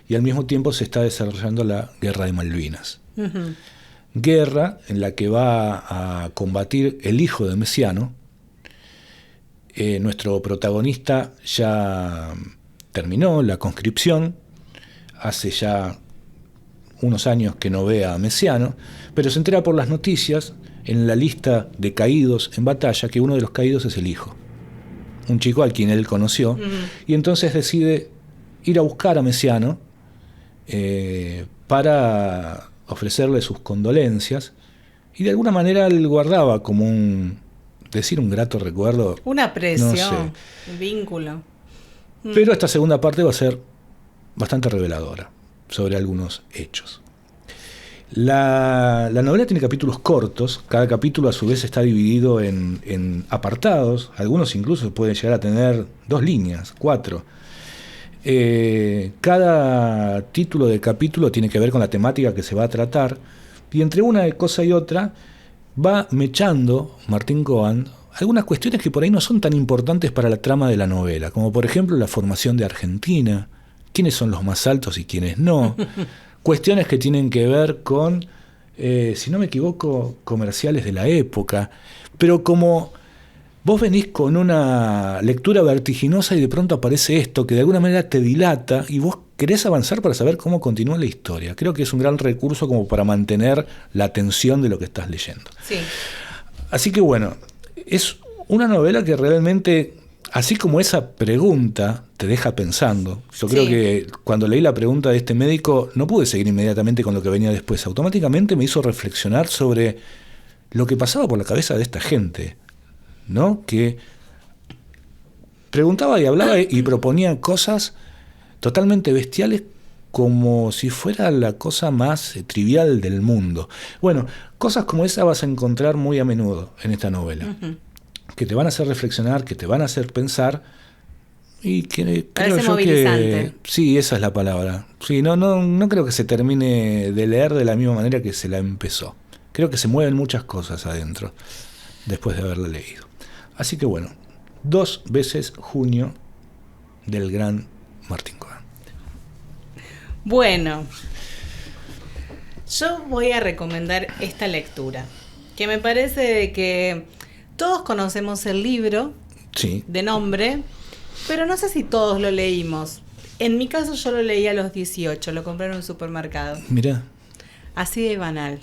y al mismo tiempo se está desarrollando la Guerra de Malvinas. Uh-huh. Guerra en la que va a combatir el hijo de Messiano. Nuestro protagonista ya terminó la conscripción, hace ya unos años que no ve a Messiano, pero se entera por las noticias en la lista de caídos en batalla que uno de los caídos es el hijo, un chico al quien él conoció, uh-huh, y entonces decide ir a buscar a Messiano para ofrecerle sus condolencias, y de alguna manera él guardaba como un grato recuerdo, un aprecio, no sé, un vínculo. Pero esta segunda parte va a ser bastante reveladora sobre algunos hechos. La novela tiene capítulos cortos, cada capítulo a su vez está dividido en apartados, algunos incluso pueden llegar a tener 2 líneas, 4. Cada título de capítulo tiene que ver con la temática que se va a tratar, y entre una cosa y otra va mechando Martín Cohan algunas cuestiones que por ahí no son tan importantes para la trama de la novela, como por ejemplo la formación de Argentina, quiénes son los más altos y quiénes no, cuestiones que tienen que ver con, si no me equivoco, comerciales de la época, pero como vos venís con una lectura vertiginosa y de pronto aparece esto que de alguna manera te dilata y vos querés avanzar para saber cómo continúa la historia. Creo que es un gran recurso como para mantener la atención de lo que estás leyendo. Sí. Así que bueno, es una novela que realmente, así como esa pregunta te deja pensando. Yo creo que cuando leí la pregunta de este médico no pude seguir inmediatamente con lo que venía después. Automáticamente me hizo reflexionar sobre lo que pasaba por la cabeza de esta gente, ¿no? Que preguntaba y hablaba y proponía cosas totalmente bestiales como si fuera la cosa más trivial del mundo. Bueno, cosas como esa vas a encontrar muy a menudo en esta novela, que te van a hacer reflexionar, que te van a hacer pensar y que creo yo que sí, esa es la palabra. Sí, no creo que se termine de leer de la misma manera que se la empezó. Creo que se mueven muchas cosas adentro después de haberla leído. Así que bueno, 2 veces Junio del gran Martín Cohan. Bueno, yo voy a recomendar esta lectura, que me parece de que todos conocemos el libro de nombre, pero no sé si todos lo leímos. En mi caso yo lo leí a los 18, lo compré en un supermercado. Mirá. Así de banal.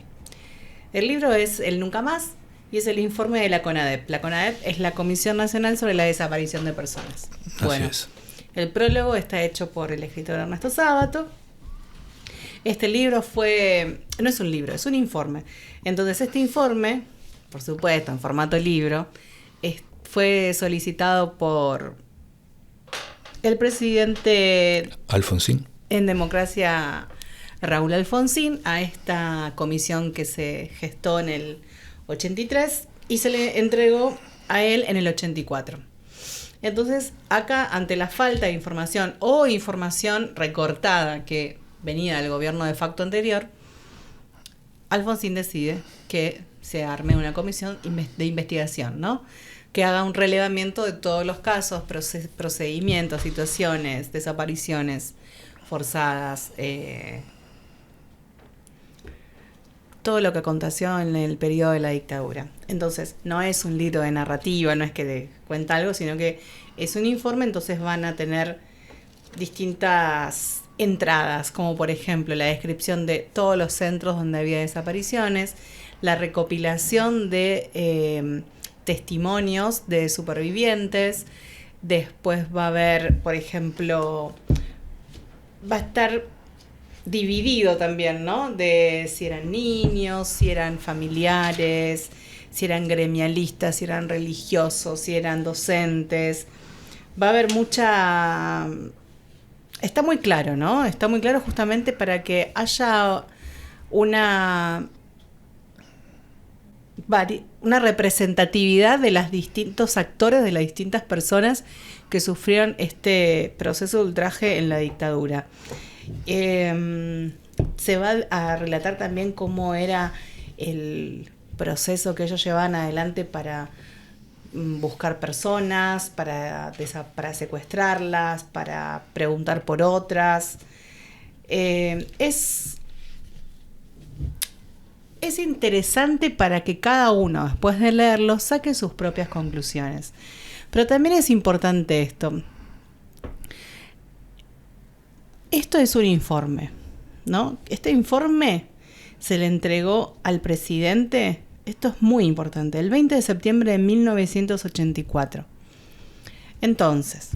El libro es El Nunca Más y es el informe de la CONADEP. La CONADEP es la Comisión Nacional sobre la Desaparición de Personas. Bueno, así es. El prólogo está hecho por el escritor Ernesto Sábato. Este libro no es un libro, es un informe. Entonces este informe, por supuesto, en formato libro, fue solicitado por el presidente Alfonsín en democracia, Raúl Alfonsín, a esta comisión que se gestó en el 83 y se le entregó a él en el 84. Entonces, acá, ante la falta de información o información recortada que venía del gobierno de facto anterior, Alfonsín decide que se arme una comisión de investigación, ¿no? Que haga un relevamiento de todos los casos, procedimientos, situaciones, desapariciones forzadas, todo lo que aconteció en el periodo de la dictadura. Entonces, no es un libro de narrativa, no es que te cuenta algo, sino que es un informe, entonces van a tener distintas entradas, como por ejemplo la descripción de todos los centros donde había desapariciones, la recopilación de testimonios de supervivientes, después va a haber, por ejemplo, va a estar dividido también, ¿no? De si eran niños, si eran familiares, si eran gremialistas, si eran religiosos, si eran docentes. Va a haber mucha... Está muy claro, ¿no? Está muy claro justamente para que haya una representatividad de los distintos actores, de las distintas personas que sufrieron este proceso de ultraje en la dictadura. Se va a relatar también cómo era el proceso que ellos llevaban adelante para buscar personas, para secuestrarlas, para preguntar por otras. Es interesante para que cada uno, después de leerlo, saque sus propias conclusiones. Pero también es importante esto. Esto es un informe, ¿no? Este informe se le entregó al presidente, esto es muy importante, el 20 de septiembre de 1984. Entonces,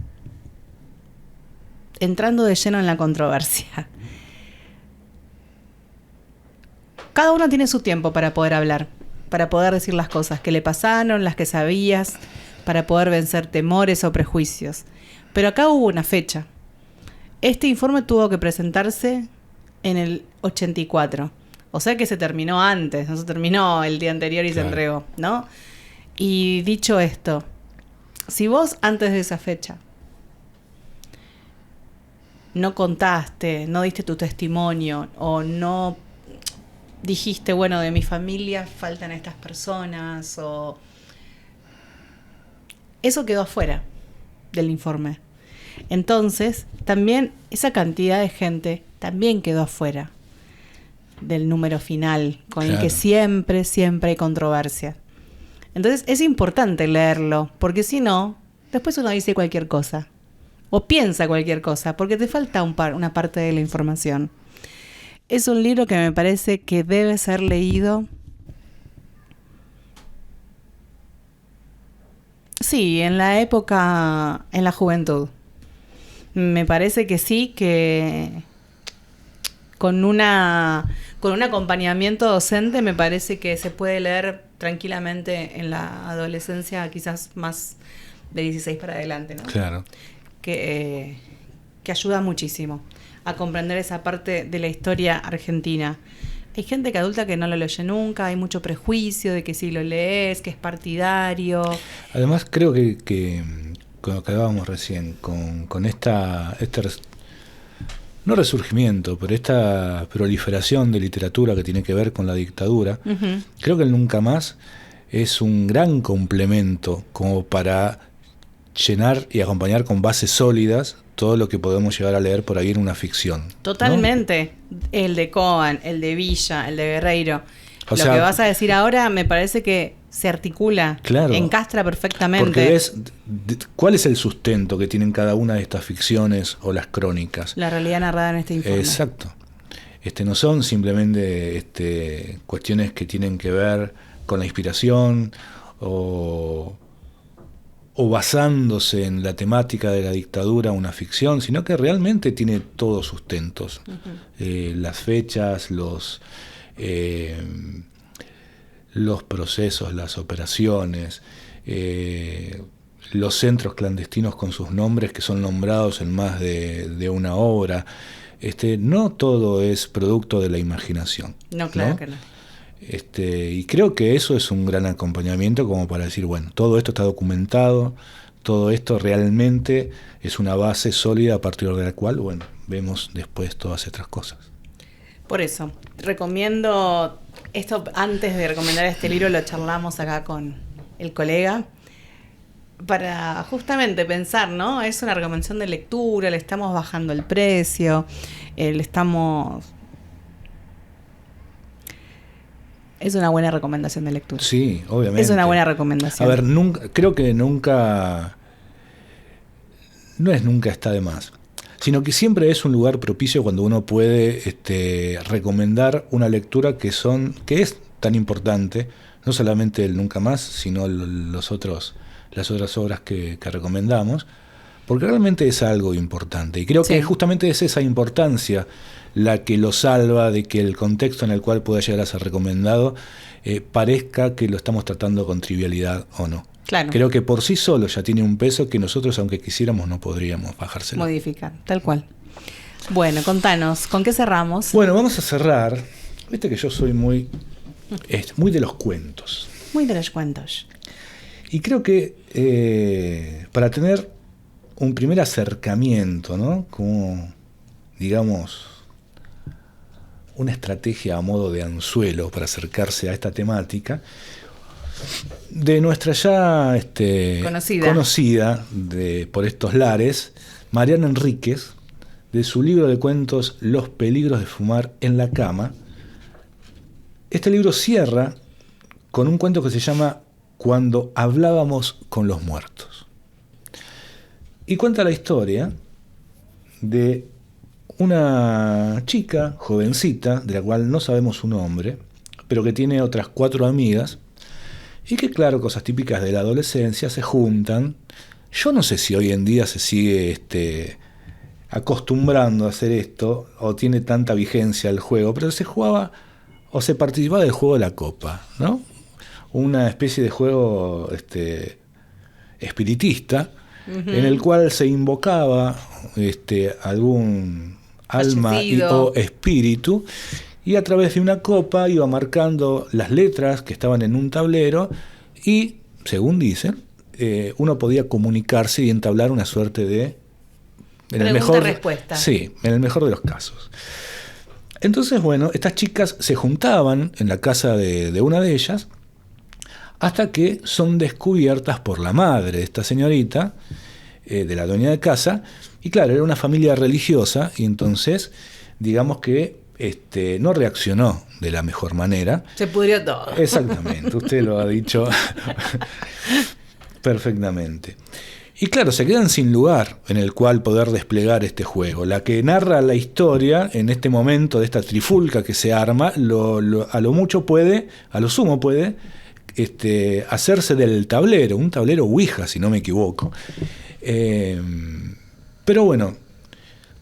entrando de lleno en la controversia, cada uno tiene su tiempo para poder hablar, para poder decir las cosas que le pasaron, las que sabías, para poder vencer temores o prejuicios. Pero acá hubo una fecha. Este informe tuvo que presentarse en el 84. O sea que se terminó antes, no se terminó el día anterior y Claro. se entregó, ¿no? Y dicho esto, si vos antes de esa fecha no contaste, no diste tu testimonio o no dijiste, bueno, de mi familia faltan estas personas o... Eso quedó afuera del informe. Entonces, también esa cantidad de gente también quedó afuera del número final, con el que Claro. siempre hay controversia. Entonces, es importante leerlo, porque si no, después uno dice cualquier cosa. O piensa cualquier cosa, porque te falta una parte de la información. Es un libro que me parece que debe ser leído. Sí, en la época, en la juventud. Me parece que sí, que con un acompañamiento docente me parece que se puede leer tranquilamente en la adolescencia, quizás más de 16 para adelante, ¿no? Claro. Que ayuda muchísimo a comprender esa parte de la historia argentina. Hay gente que adulta que no lo leyó nunca, hay mucho prejuicio de que si lo lees, que es partidario. Además, creo que con lo que hablábamos recién, con no resurgimiento, pero esta proliferación de literatura que tiene que ver con la dictadura, Uh-huh. creo que el Nunca Más es un gran complemento como para llenar y acompañar con bases sólidas todo lo que podemos llegar a leer por ahí en una ficción, ¿no? Totalmente. El de Coan, el de Villa, el de Guerreiro. O Lo sea, que vas a decir ahora me parece que se articula, claro, encastra perfectamente. porque ves cuál es el sustento que tienen cada una de estas ficciones o las crónicas. La realidad narrada en este informe. Exacto. No son simplemente cuestiones que tienen que ver con la inspiración o basándose en la temática de la dictadura una ficción, sino que realmente tiene todos sustentos. Uh-huh. Las fechas, los procesos, las operaciones, los centros clandestinos con sus nombres que son nombrados en más de una obra. No todo es producto de la imaginación. No, claro que no. Y creo que eso es un gran acompañamiento como para decir, bueno, todo esto está documentado, todo esto realmente es una base sólida a partir de la cual, bueno, vemos después todas otras cosas. Por eso, recomiendo, esto antes de recomendar este libro lo charlamos acá con el colega, para justamente pensar, ¿no? Es una recomendación de lectura, le estamos bajando el precio, Es una buena recomendación de lectura. Sí, obviamente. Es una buena recomendación. A ver, creo que nunca está de más, sino que siempre es un lugar propicio cuando uno puede recomendar una lectura que es tan importante, no solamente el Nunca Más, sino las otras obras que recomendamos, porque realmente es algo importante. Y creo que justamente es esa importancia la que lo salva de que el contexto en el cual pueda llegar a ser recomendado parezca que lo estamos tratando con trivialidad o no. Claro. Creo que por sí solo ya tiene un peso que nosotros, aunque quisiéramos, no podríamos bajárselo. Modificar, tal cual. Bueno, contanos, ¿con qué cerramos? Bueno, vamos a cerrar. Viste que yo soy muy de los cuentos. Muy de los cuentos. Y creo que para tener un primer acercamiento, ¿no? Como, digamos, una estrategia a modo de anzuelo para acercarse a esta temática, de nuestra ya conocida por estos lares, Mariana Enríquez, de su libro de cuentos Los peligros de fumar en la cama. Este libro cierra con un cuento que se llama Cuando hablábamos con los muertos. Y cuenta la historia de una chica jovencita, de la cual no sabemos su nombre, pero que tiene otras 4 amigas, y que, claro, cosas típicas de la adolescencia, se juntan. Yo no sé si hoy en día se sigue acostumbrando a hacer esto, o tiene tanta vigencia el juego, pero se jugaba o se participaba del juego de la copa, ¿no? Una especie de juego espiritista, uh-huh, en el cual se invocaba algún alma o espíritu, y a través de una copa iba marcando las letras que estaban en un tablero y, según dicen, uno podía comunicarse y entablar una suerte de... Pregunta-respuesta. Sí, en el mejor de los casos. Entonces, bueno, estas chicas se juntaban en la casa de una de ellas hasta que son descubiertas por la madre de esta señorita, de la dueña de casa, y claro, era una familia religiosa, y entonces, digamos que no reaccionó de la mejor manera. Se pudrió todo. Exactamente, usted lo ha dicho perfectamente. Y claro, se quedan sin lugar en el cual poder desplegar este juego. La que narra la historia en este momento de esta trifulca que se arma, a lo sumo puede hacerse del tablero, un tablero Ouija, si no me equivoco. Pero bueno,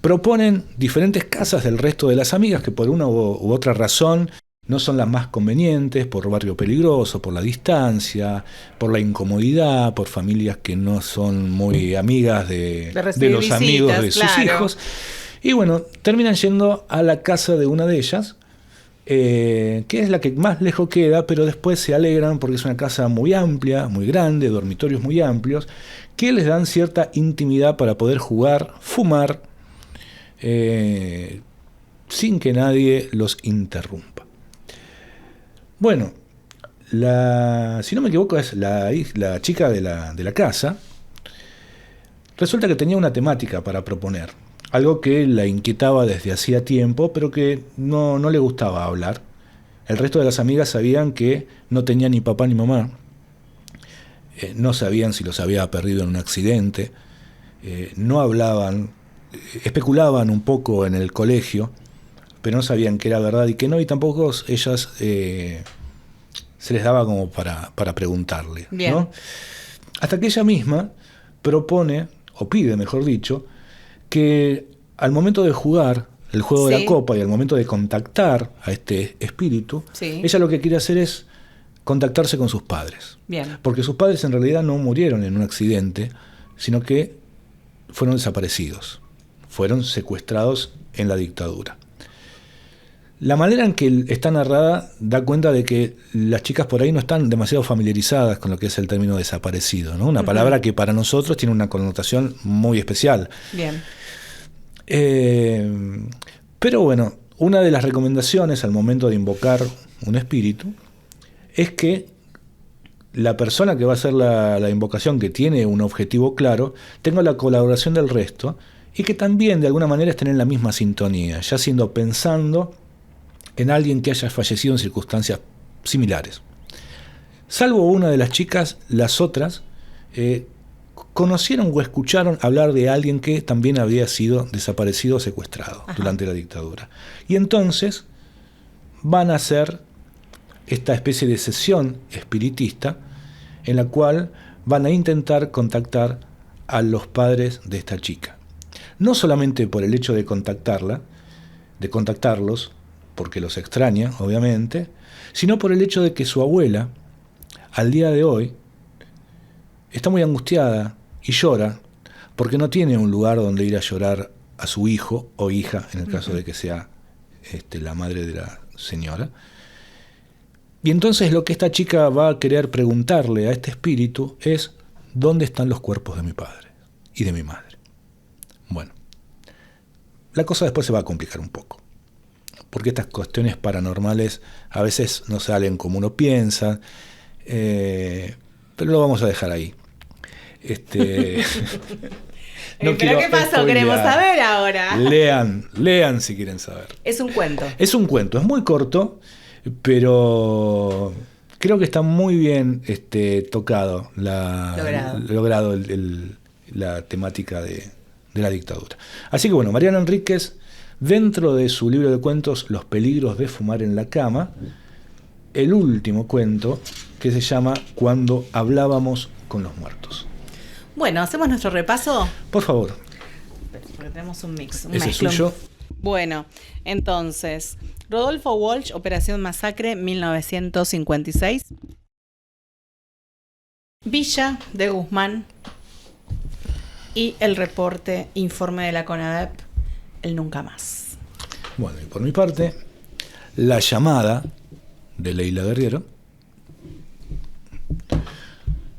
proponen diferentes casas del resto de las amigas que por una u otra razón no son las más convenientes, por barrio peligroso, por la distancia, por la incomodidad, por familias que no son muy amigas de los visitas, amigos de sus hijos. Y bueno, terminan yendo a la casa de una de ellas, que es la que más lejos queda, pero después se alegran porque es una casa muy amplia, muy grande, dormitorios muy amplios, que les dan cierta intimidad para poder jugar, fumar, sin que nadie los interrumpa. Bueno, si no me equivoco es la chica de la casa. Resulta que tenía una temática para proponer, algo que la inquietaba desde hacía tiempo, pero que no le gustaba hablar. El resto de las amigas sabían que no tenía ni papá ni mamá, no sabían si los había perdido en un accidente, no hablaban, especulaban un poco en el colegio, pero no sabían que era verdad y que no, y tampoco ellas se les daba como para preguntarle, ¿no? Hasta que ella misma propone, o pide, mejor dicho, que al momento de jugar el juego de la copa y al momento de contactar a este espíritu, ella lo que quiere hacer es contactarse con sus padres. Bien. Porque sus padres en realidad no murieron en un accidente, sino que fueron desaparecidos, fueron secuestrados en la dictadura. La manera en que está narrada da cuenta de que las chicas por ahí no están demasiado familiarizadas con lo que es el término desaparecido, ¿no? Una palabra que para nosotros tiene una connotación muy especial. Bien. Pero bueno, una de las recomendaciones al momento de invocar un espíritu es que la persona que va a hacer la invocación, que tiene un objetivo claro, tenga la colaboración del resto y que también de alguna manera estén en la misma sintonía, ya siendo pensando en alguien que haya fallecido en circunstancias similares. Salvo una de las chicas, las otras conocieron o escucharon hablar de alguien que también había sido desaparecido o secuestrado durante la dictadura. Y entonces van a hacer esta especie de sesión espiritista en la cual van a intentar contactar a los padres de esta chica. No solamente por el hecho de contactarlos, porque los extraña, obviamente, sino por el hecho de que su abuela, al día de hoy, está muy angustiada y llora porque no tiene un lugar donde ir a llorar a su hijo o hija, en el caso de que sea la madre de la señora. Y entonces lo que esta chica va a querer preguntarle a este espíritu es: ¿dónde están los cuerpos de mi padre y de mi madre? Bueno, la cosa después se va a complicar un poco, porque estas cuestiones paranormales a veces no salen como uno piensa, pero lo vamos a dejar ahí. ¿Pero qué pasó? Queremos saber ahora. Lean si quieren saber. Es un cuento. Es un cuento, es muy corto, pero creo que está muy bien tocado, logrado la temática de la dictadura. Así que bueno, Mariana Enríquez, dentro de su libro de cuentos Los peligros de fumar en la cama, el último cuento, que se llama Cuando hablábamos con los muertos. Bueno, ¿hacemos nuestro repaso? Por favor. Porque tenemos un mix, un ¿Ese es mezclón. suyo? Bueno, entonces, Rodolfo Walsh, Operación Masacre, 1956. Villa de Guzmán y el reporte Informe de la CONADEP, el Nunca Más. Bueno, y por mi parte, La llamada, de Leila Guerriero.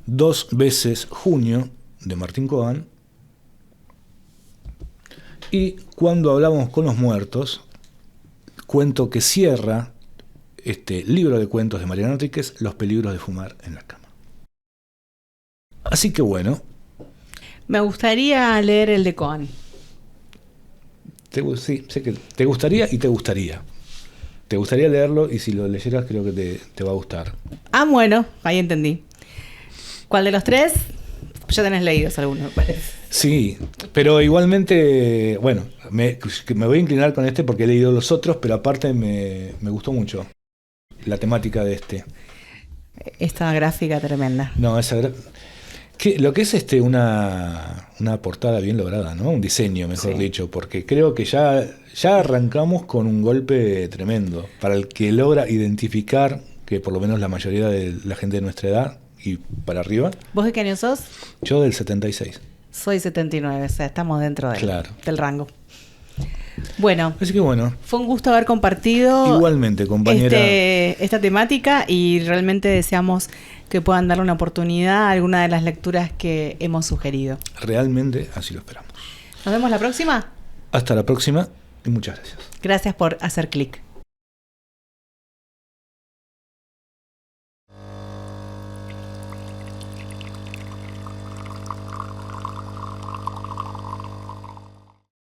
2 veces Junio, de Martín Cohen. Y Cuando hablamos con los muertos, cuento que cierra este libro de cuentos de Mariana Enríquez, Los peligros de fumar en la cama. Así que bueno. Me gustaría leer el de Cohen. Sí, sé que te gustaría y te gustaría. Te gustaría leerlo y si lo leyeras creo que te va a gustar. Ah, bueno, ahí entendí. ¿Cuál de los 3? Ya tenés leídos algunos, me parece. Sí, pero igualmente, bueno, me voy a inclinar con este porque he leído los otros, pero aparte me gustó mucho la temática de este. Esta gráfica tremenda. No, lo que es una portada bien lograda, ¿no? Un diseño, mejor dicho, porque creo que ya arrancamos con un golpe tremendo. Para el que logra identificar, que por lo menos la mayoría de la gente de nuestra edad y para arriba. ¿Vos de qué año sos? Yo del 76. Soy 79, o sea, estamos dentro del rango. Bueno, así que bueno, fue un gusto haber compartido igualmente, compañera, esta temática y realmente deseamos que puedan darle una oportunidad a alguna de las lecturas que hemos sugerido. Realmente así lo esperamos. ¿Nos vemos la próxima? Hasta la próxima y muchas gracias. Gracias por hacer clic.